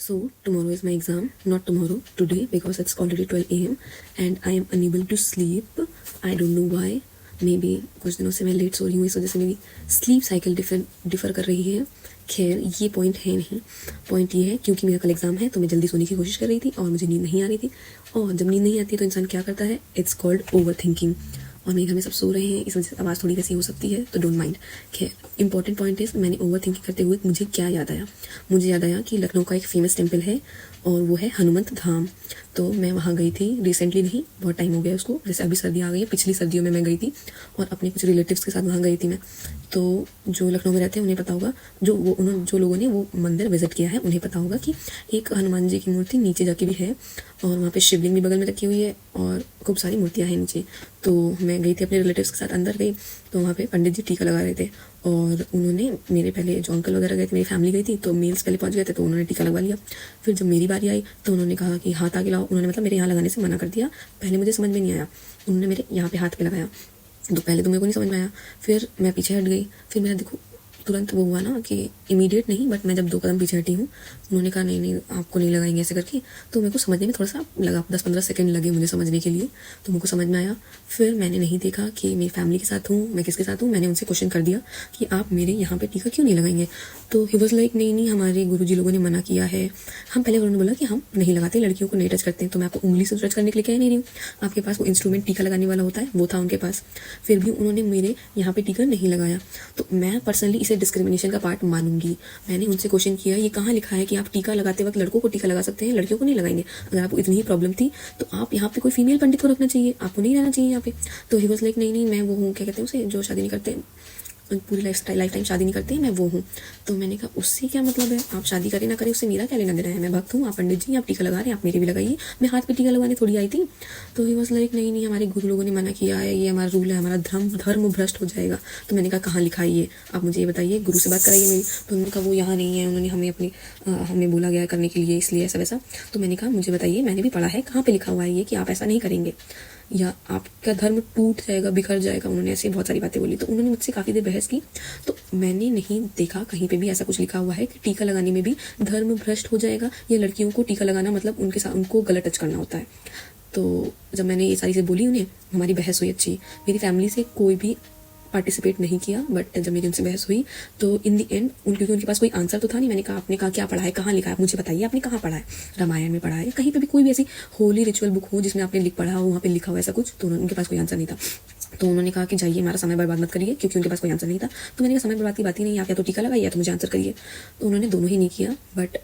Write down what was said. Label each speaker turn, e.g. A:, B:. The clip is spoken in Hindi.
A: So tomorrow is my exam, not tomorrow, today, because it's already 12 a.m. and I am unable to sleep. I don't know why. Maybe कुछ दिनों से मैं लेट सो रही हूँ, इस वजह से मेरी स्लीप साइकिल डिफ़र कर रही है. खैर ये पॉइंट है नहीं. पॉइंट ये है क्योंकि मेरा कल एग्ज़ाम है तो मैं जल्दी सोने की कोशिश कर रही थी और मुझे नींद नहीं आ रही थी. और जब नींद नहीं आती है तो इंसान क्या करता है? It's called over thinking. और मेरे घर में सब सो रहे हैं, इस वजह से आवाज़ थोड़ी वैसी हो सकती है, तो डोंट माइंड. खैर इंपॉर्टेंट पॉइंट इज़ मैंने ओवर थिंकिंग करते हुए मुझे क्या याद आया. मुझे याद आया कि लखनऊ का एक फ़ेमस टेम्पल है और वो है हनुमंत धाम. तो मैं वहाँ गई थी रिसेंटली, नहीं बहुत टाइम हो गया उसको, जैसे अभी सर्दी आ गई है, पिछली सर्दियों में मैं गई थी और अपने कुछ रिलेटिव्स के साथ वहाँ गई थी मैं. तो जो लखनऊ में रहते हैं उन्हें पता होगा, जो लोगों ने वो मंदिर विजिट किया है उन्हें पता होगा कि एक हनुमान जी की मूर्ति नीचे जाके भी है और वहाँ पे शिवलिंग भी बगल में रखी हुई है और खूब सारी मूर्तियाँ हैं नीचे. तो मैं गई थी अपने रिलेटिव्स के साथ, अंदर गई तो वहाँ पे पंडित जी टीका लगा रहे थे और उन्होंने मेरे पहले जो अंकल वगैरह गए थे, मेरी फैमिली गई थी तो मेल्स पहले पहुँच गए थे तो उन्होंने टीका लगवा लिया. फिर जब मेरी बारी आई तो उन्होंने कहा कि हाथ आगे लाओ. उन्होंने मतलब मेरे यहाँ लगाने से मना कर दिया. पहले मुझे समझ में नहीं आया, उन्होंने मेरे यहाँ पे हाथ पे लगाया तो पहले तो मेरे को नहीं समझ में आया. फिर मैं पीछे हट गई. फिर मेरा देखो तुरंत वो हुआ ना कि इमीडिएट नहीं, बट मैं जब 2 कदम पीछे हटी हूँ उन्होंने कहा नहीं नहीं आपको नहीं लगाएंगे ऐसे करके. तो मेरे को समझने में थोड़ा सा लगा, 10-15 सेकंड लगे मुझे समझने के लिए. तो मेरे को समझ में आया. फिर मैंने नहीं देखा कि मेरी फैमिली के साथ हूँ, मैं किसके साथ हूँ. मैंने उनसे क्वेश्चन कर दिया कि आप मेरे यहाँ पे टीका क्यों नहीं लगाएंगे. तो ही वॉज लाइक नहीं नहीं हमारे गुरुजी लोगों ने मना किया है. हम पहले उन्होंने बोला कि हम नहीं लगाते, लड़कियों को नहीं टच करते हैं. तो मैं आपको उंगली से टच करने के लिए कह नहीं रही हूँ, आपके पास वो इंस्ट्रूमेंट टीका लगाने वाला होता है वो था उनके पास. फिर भी उन्होंने मेरे यहाँ पे टीका नहीं लगाया. तो मैं पर्सनली इसे डिस्क्रिमिनेशन का पार्ट मानूंगी. मैंने उनसे क्वेश्चन किया ये कहाँ लिखा है कि आप टीका लगाते वक्त लड़कों को टीका लगा सकते हैं, लड़कियों को नहीं लगाएंगे. अगर आपको इतनी ही प्रॉब्लम थी तो आप यहाँ पे कोई फीमेल पंडित को रखना चाहिए, आपको नहीं रहना चाहिए यहाँ पे. तो ही वॉज लाइक नहीं नहीं मैं वो हूँ, क्या कहते हैं उसे, जो शादी नहीं करते, पूरी लाइफ टाइम शादी नहीं करते हैं, मैं वो हूँ. तो मैंने कहा उससे क्या मतलब है, आप शादी करें ना करें उससे मेरा क्या लेना देना है. मैं भक्त हूँ, आप पंडित जी आप टीका लगा रहे हैं, आप मेरे भी लगाइए. मैं हाथ पे टीका लगवाने थोड़ी आई थी. तो ही वॉज लाइक नहीं नहीं हमारे गुरु लोगों ने मना किया है, ये हमारा रूल है, हमारा धर्म भ्रष्ट हो जाएगा. तो मैंने कहा कहाँ लिखा है ये, आप मुझे ये बताइए, गुरु से बात कराइए मेरी. तो उन्होंने कहा वो यहाँ नहीं है, उन्होंने हमें बोला गया करने के लिए, इसलिए ऐसा वैसा. तो मैंने कहा मुझे बताइए, मैंने भी पढ़ा है कहाँ पे लिखा हुआ है ये कि आप ऐसा नहीं करेंगे या आपका धर्म टूट जाएगा, बिखर जाएगा. उन्होंने ऐसी बहुत सारी बातें बोली. तो उन्होंने मुझसे काफ़ी देर बहस की. तो मैंने नहीं देखा कहीं पे भी ऐसा कुछ लिखा हुआ है कि टीका लगाने में भी धर्म भ्रष्ट हो जाएगा या लड़कियों को टीका लगाना मतलब उनके साथ उनको गलत टच करना होता है. तो जब मैंने ये सारी चीज़ें बोली उन्हें, हमारी बहस हुई अच्छी. मेरी फैमिली से कोई भी पार्टिसिपेट नहीं किया, बट जब मेरी उनसे बहस हुई तो इन दी एंड क्योंकि उनके पास कोई आंसर तो था नहीं, मैंने कहा आपने कहा क्या पढ़ा है, कहाँ लिखा है, मुझे बताइए आपने कहाँ पढ़ा है, रामायण में पढ़ा है या कहीं पे भी कोई भी ऐसी होली रिचुअल बुक हो जिसमें आपने लिख पढ़ा हो, वहाँ पे लिखा हो ऐसा कुछ. तो उनके पास कोई आंसर नहीं था. तो उन्होंने कहा कि जाइए हमारा समय बर्बाद मत करिए, क्योंकि उनके पास कोई आंसर नहीं था. तो मैंने कहा समय बर्बाद की बात ही नहीं, आप या तो टीका लगाइए या तो मुझे आंसर करिए. तो उन्होंने दोनों ही नहीं किया. बट